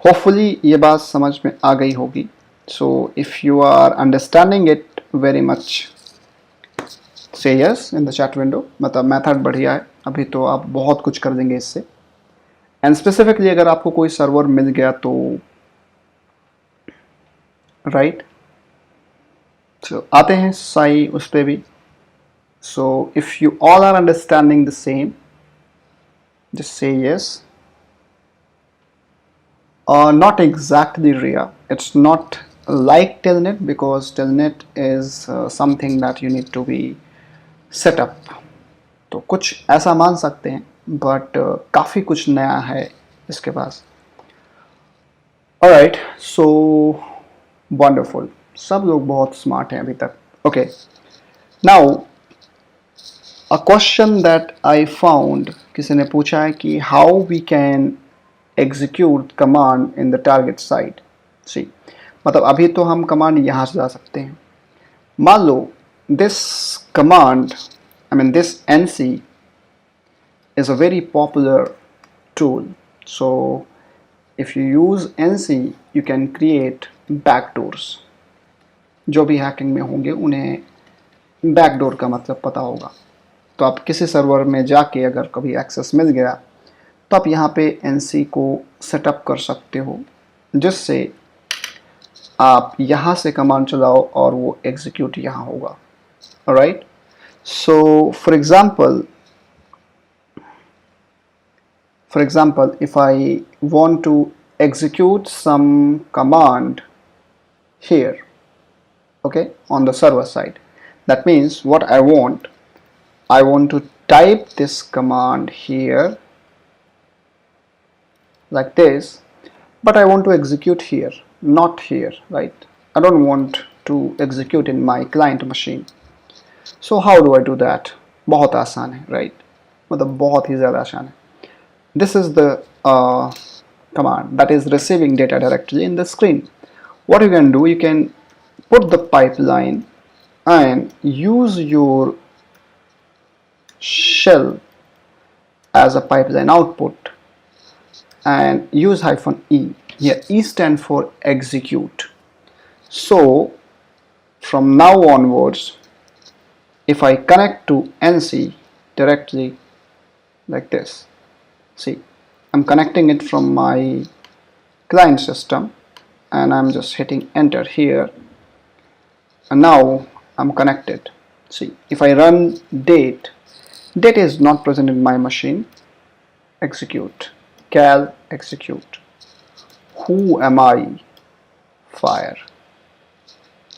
Hopefully ये बात समझ में आ गई होगी. So if you are understanding it very much, say yes in the chat window. मतलब मेथड बढ़िया है, अभी तो आप बहुत कुछ कर देंगे इससे. एंड स्पेसिफिकली अगर आपको कोई सर्वर मिल गया तो राइट. सो आते हैं साई उस पर भी. So if you all are understanding the same, just say yes. Not exactly Ria. It's not like telnet because telnet is something that you need to be set up. तो कुछ ऐसा मान सकते हैं, बट काफ़ी कुछ नया है इसके पास. Alright, so wonderful. सब लोग बहुत स्मार्ट हैं अभी तक. Okay, now a question that I found, किसी ने पूछा है कि how we can execute command in the target site. See, मतलब अभी तो हम कमांड यहाँ से जा सकते हैं. मान लो this command, I mean this NC is a very popular tool. So if you use NC you can create backdoors. जो भी हैकिंग में होंगे उन्हें बैकडोर का मतलब पता होगा. तो आप किसी सर्वर में जाके अगर कभी एक्सेस मिल गया तो आप यहाँ पे NC को सेटअप कर सकते हो, जिससे आप यहाँ से कमांड चलाओ और वो एग्जीक्यूट यहाँ होगा. Right. So for example if I want to execute some command here, okay, on the server side, that means what I want to type this command here like this, but I want to execute here, not here, right? I don't want to execute in my client machine. So how do I do that? बहुत आसान है, right? मतलब बहुत ही ज़्यादा आसान है. This is the command that is receiving data directly in the screen. What you can do, you can put the pipeline and use your shell as a pipeline output and use -e. Here E stand for execute. So from now onwards, if I connect to NC directly like this, see, I'm connecting it from my client system and I'm just hitting enter here, and now I'm connected. See, if I run date is not present in my machine. Execute, cal execute. Who am I? Fire.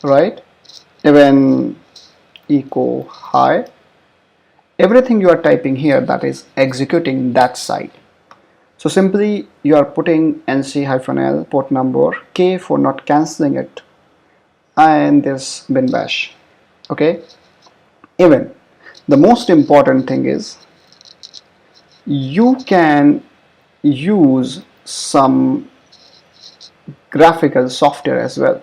Right? Even echo hi. Everything you are typing here, that is executing that side. So simply you are putting NC-L port number, K for not cancelling it, and this bin bash. Okay. Even the most important thing is you can use some graphical software as well.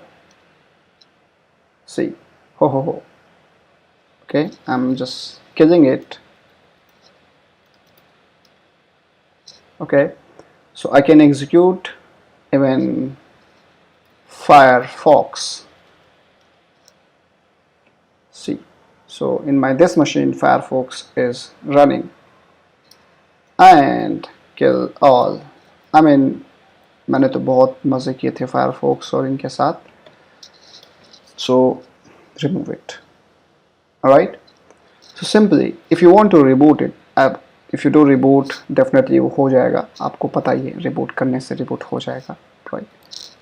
See, okay, I'm just killing it. Okay, so I can execute even Firefox. See, so in my this machine Firefox is running and kill all. I mean, मैंने तो बहुत मज़े किए थे Firefox और इनके साथ. So remove it. Alright. So simply, if you want to reboot it, if you do reboot, definitely वो हो जाएगा. आपको पता ही है, reboot करने से reboot हो जाएगा. Right.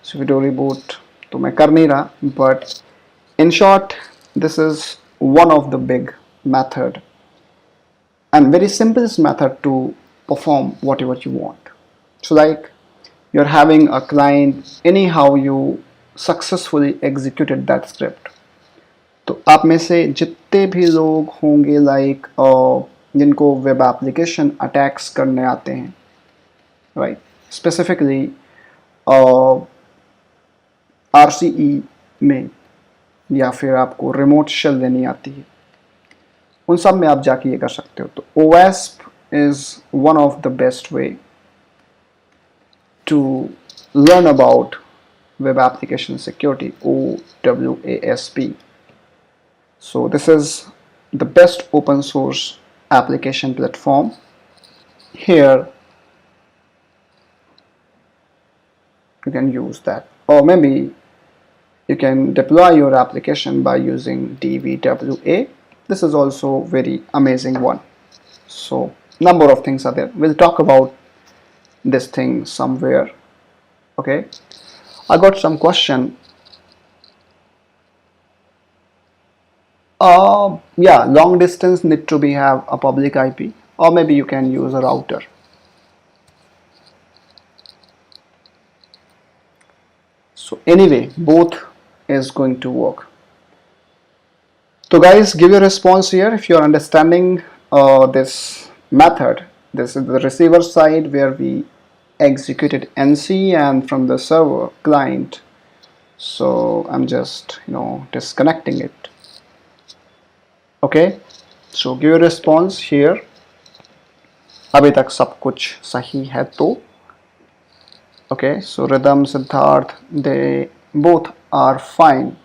So if you do reboot, तो मैं कर नहीं रहा. But in short, this is one of the big method and very simplest method to perform whatever you want. So like you're having a client, anyhow you successfully executed that script. तो आप में से जितने भी लोग होंगे like जिनको web application attacks करने आते हैं, राइट, स्पेसिफिकली RCE में, या फिर आपको रिमोट शेल लेनी आती है, उन सब में आप जाके ये कर सकते हो. तो OWASP is one of the best way to learn about web application security, OWASP. So this is the best open source application platform. Here you can use that, or maybe you can deploy your application by using DVWA. This is also very amazing one. So number of things are there. We'll talk about this thing somewhere. Okay, I got some question. Yeah, long distance need to be have a public IP, or maybe you can use a router. So anyway, both is going to work. So guys, give your response here if you're understanding this method. This is the receiver side where we executed NC, and from the server client. So I'm just disconnecting it. Okay, so give your response here. अभी तक सब कुछ सही है तो. Okay, so Rhythm, Siddharth, they both are fine,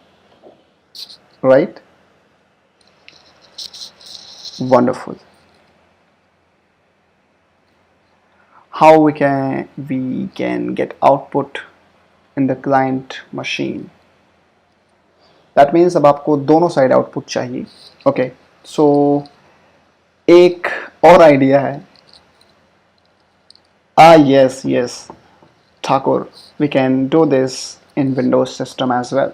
right? Wonderful. How we can get output in the client machine. That means अब आपको दोनों साइड आउटपुट चाहिए. Okay, so एक और आइडिया है. Yes, Thakur, we can do this in Windows system as well.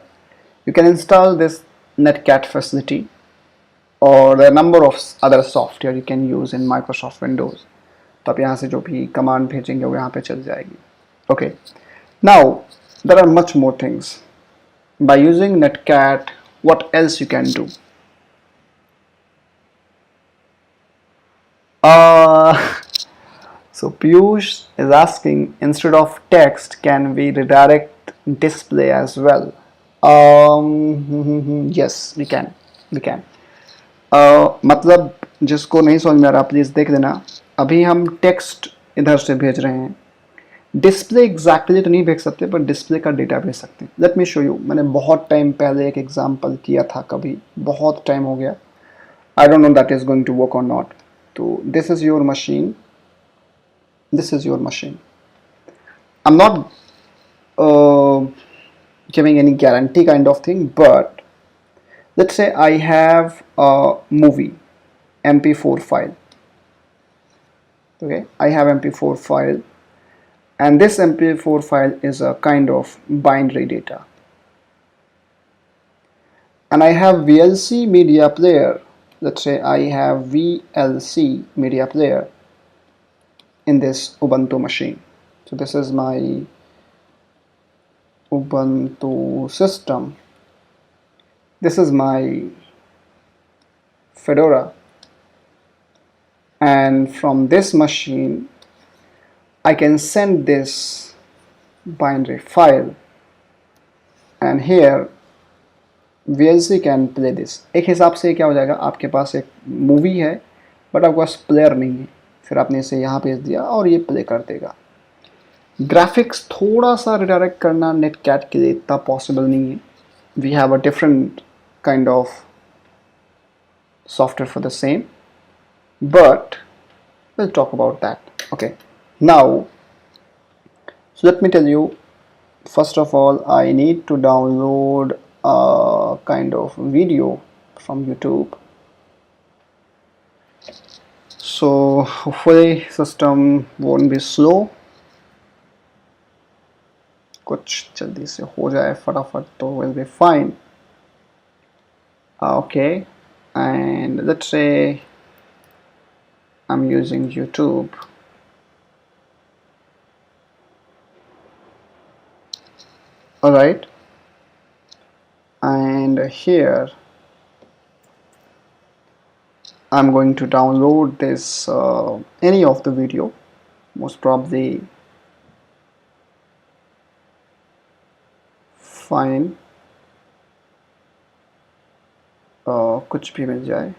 You can install this netcat facility, or there are a number of other software you can use in Microsoft Windows. तो आप यहाँ से जो भी command भेजेंगे वो यहाँ पे चल जाएगी. Okay, now there are much more things. By using netcat, what else you can do? So Piyush is asking, instead of text, can we redirect display as well? Yes, we can. मतलब जिसको नहीं समझ में आ रहा please देख देना. अभी हम टेक्स्ट इधर से भेज रहे हैं. डिस्प्ले एग्जैक्टली तो नहीं भेज सकते, पर डिस्प्ले का डेटा भेज सकते हैं. Let me show you. मैंने बहुत टाइम पहले एक एग्जांपल किया था, कभी बहुत टाइम हो गया. I don't know that is going to work और नॉट. तो this is your machine. I'm not giving any guarantee kind of thing, but let's say I have a movie MP4 file. Okay, I have MP4 file, and this MP4 file is a kind of binary data, and I have VLC media player. Let's say I have VLC media player in this Ubuntu machine. So this is my Ubuntu system. This is my Fedora, and from this machine I can send this binary file, and here VLC can play this. एक हिसाब से क्या हो जाएगा, आपके पास एक movie है but आपके पास प्लेयर नहीं है, फिर आपने इसे यहाँ भेज दिया और ये प्ले कर देगा. ग्राफिक्स थोड़ा सा रिडायरेक्ट करना नेटकैट के लिए इतना पॉसिबल नहीं है. We have a different kind of software for the same, but we'll talk about that. Okay, now so let me tell you, first of all I need to download a kind of video from YouTube. So hopefully system won't be slow. कुछ जल्दी से हो जाए फटाफट तो will be fine. Okay, and let's say I'm using YouTube. Alright, and here I'm going to download this any of the video, most probably fine, कुछ भी मिल जाए,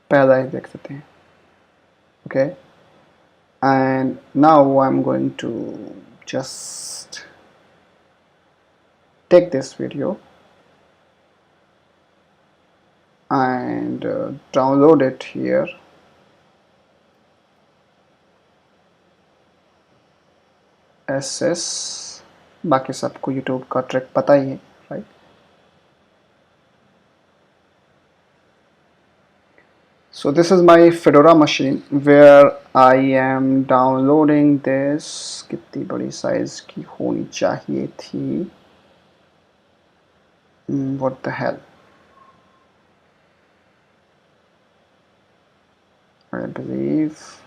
पहला ही देख सकते हैं. Okay, and now I'm going to just take this video and download it here. SS, बाकी सबको YouTube का ट्रिक पता ही है, right? So this is my Fedora machine where I am downloading this. कितनी बड़ी साइज की होनी चाहिए थी? What the hell? I believe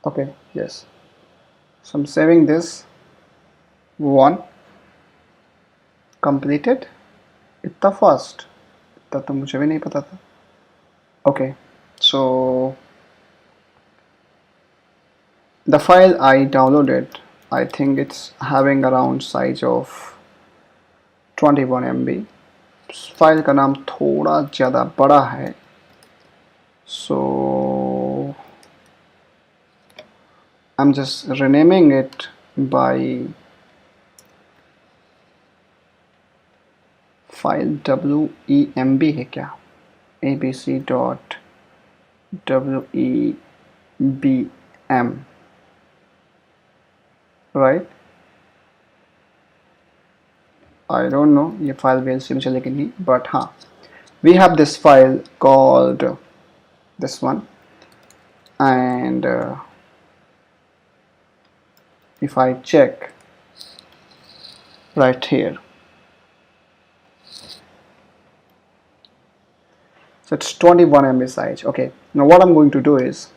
okay, yes. So I'm saving this. One completed. इतना fast, इतना तो मुझे भी नहीं पता था. Okay, so the file I downloaded, I think it's having around size of 21 MB. File का नाम थोड़ा ज़्यादा बड़ा है, so I'm just renaming it by file WEMB है क्या? abc.webm, right? I don't know ये फाइल VLC में चलेगी नहीं, but हाँ, we have this file called this one, and if I check right here, so it's 21 MB size. Okay, now what I'm going to do is,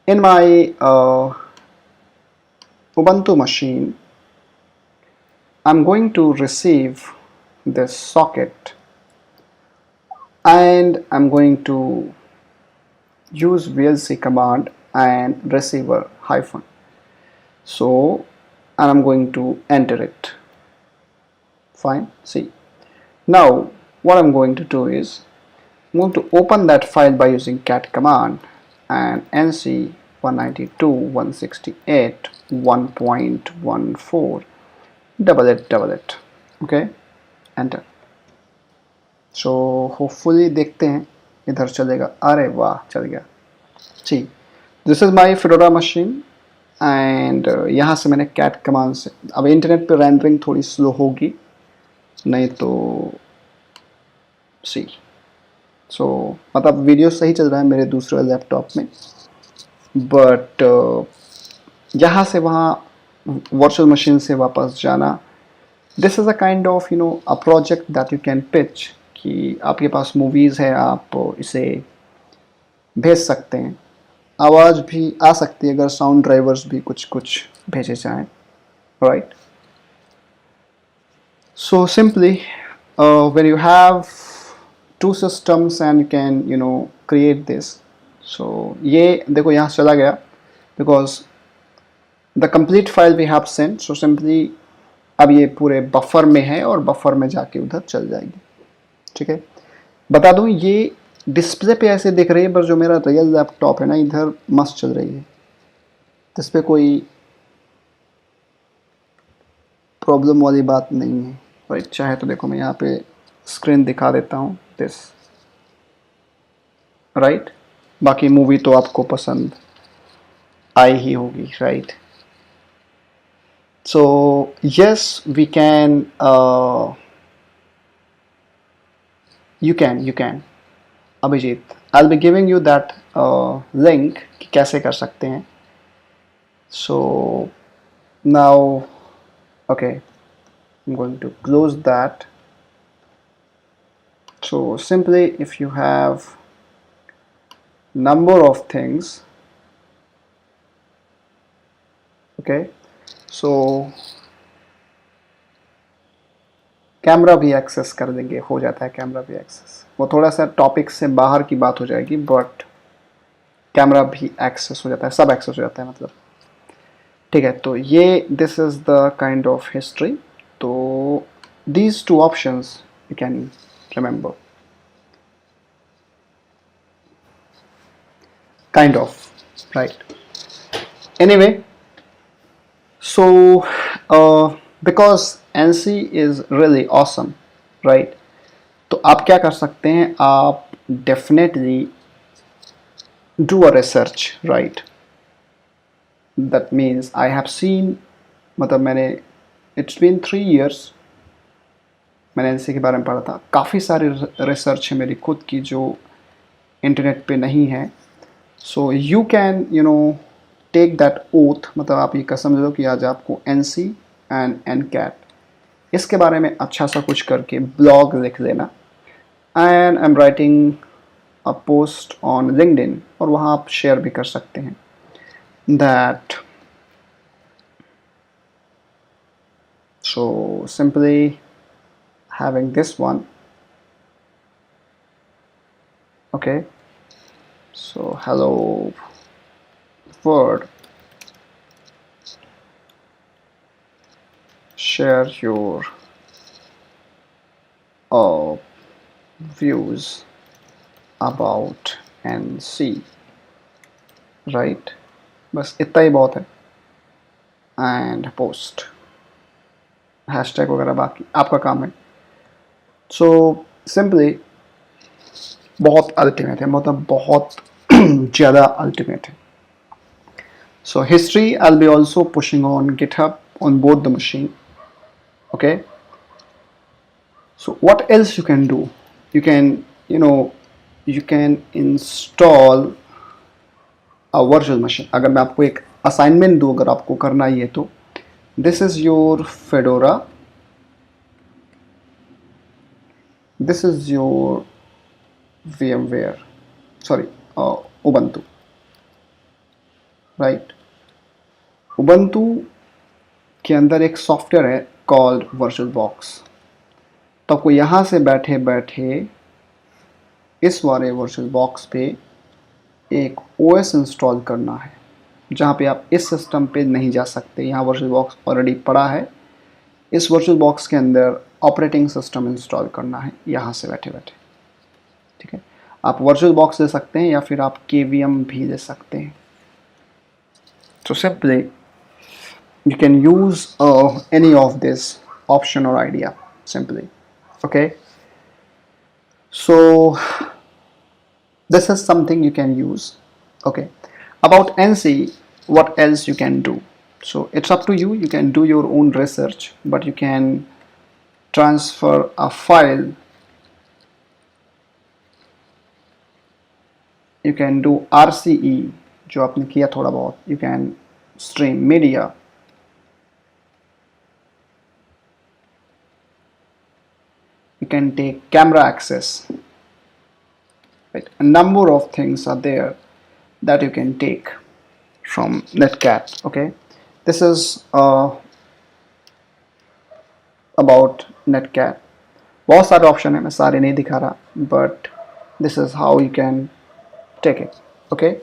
in my Ubuntu machine, I'm going to receive this socket and I'm going to use VLC command and receiver hyphen. So, and I'm going to enter it. Fine. See, now what I'm going to do is I'm going to open that file by using cat command and nc 192.168.1.14 double it. Okay, enter. So hopefully देखते हैं इधर चलेगा. अरे वाह, चल गया. See, this is my Fedora machine and यहाँ से मैंने cat command से, अब इंटरनेट पे रेंडरिंग थोड़ी स्लो होगी, नहीं तो see, so मतलब वीडियो सही चल रहा है मेरे दूसरे लैपटॉप में, बट यहाँ से वहाँ वर्चुअल मशीन से वापस जाना, this is a kind of a project that you can pitch, कि आपके पास मूवीज़ है, आप इसे भेज सकते हैं, आवाज़ भी आ सकती है अगर साउंड ड्राइवर्स भी कुछ भेजे जाएं, right? So simply when you have two systems and you can create this, so ये देखो यहाँ चला गया because the complete file we have sent, so simply अब ये पूरे बफर में है और बफर में जाके उधर चल जाएगी. ठीक है, बता दूं ये डिस्प्ले पे ऐसे दिख रही है, पर जो मेरा रियल लैपटॉप है ना, इधर मस्त चल रही है, इस पे कोई प्रॉब्लम वाली बात नहीं है, राइट? चाहे तो देखो मैं यहाँ पे स्क्रीन दिखा देता हूँ, दिस, राइट? बाकी मूवी तो आपको पसंद आई ही होगी, right? So yes, we can you can Abhijit, I'll be giving you that link कि कैसे कर सकते हैं. So now okay, I'm going to close that. So simply if you have number of things, okay, so camera भी access कर देंगे, हो जाता है कैमरा भी एक्सेस, वो थोड़ा सा टॉपिक से बाहर की बात हो जाएगी, बट कैमरा भी एक्सेस हो जाता है, सब एक्सेस हो जाता है मतलब. ठीक है, तो ये this is the kind of history. तो these two options you can remember. kind of, right? Anyway, so because NC is really awesome, right? तो आप क्या कर सकते हैं, आप definitely do a research, right? That means I have seen, मतलब मैंने, it's been 3 years मैंने एनसी के बारे में पढ़ा था, काफ़ी सारी रिसर्च है मेरी खुद की जो इंटरनेट पे नहीं है. So you can take that oath, मतलब आप ये कसम लो कि आज आपको N C and N cat इसके बारे में अच्छा सा कुछ करके ब्लॉग लिख देना. And I am writing a post on LinkedIn, और वहाँ आप शेयर भी कर सकते हैं that. So simply having this one, okay, so hello world, share your views about NC, right? बस इतना ही बहुत है. एंड पोस्ट हैशटैग वगैरह बाकी आपका काम है. सो सिंपली बहुत अल्टीमेट है, मतलब बहुत ज़्यादा अल्टीमेट है. So history I will be also pushing on GitHub on both the machine. Okay, so what else you can do, you can you can install a virtual machine. अगर मैं आपको एक असाइनमेंट दूँ, अगर आपको करना ही है तो, this is your Fedora, this is your VMware, sorry, Ubuntu, right? Ubuntu के अंदर एक सॉफ्टवेयर है कॉल्ड VirtualBox. तो आपको यहाँ से बैठे बैठे इस वाले VirtualBox पे एक OS इंस्टॉल करना है, जहाँ पे आप इस सिस्टम पे नहीं जा सकते. यहाँ VirtualBox ऑलरेडी पड़ा है, इस VirtualBox के अंदर ऑपरेटिंग सिस्टम इंस्टॉल करना है यहाँ से बैठे बैठे. ठीक है, आप VirtualBox ले सकते हैं या फिर आप KVM भी ले सकते हैं. So simply you can use any of this option or idea simply. Okay, so this is something you can use. Okay, about NC, what else you can do? So it's up to you. You can do your own research, but you can transfer a file, you can do RCE जो आपने किया थोड़ा बहुत, you can stream media, you can take camera access, right? A number of things are there that you can take from Netcat. Okay, this is about Netcat. बहुत सारे option है, मैं सारे नहीं दिखा रहा, but this is how you can take it. Okay.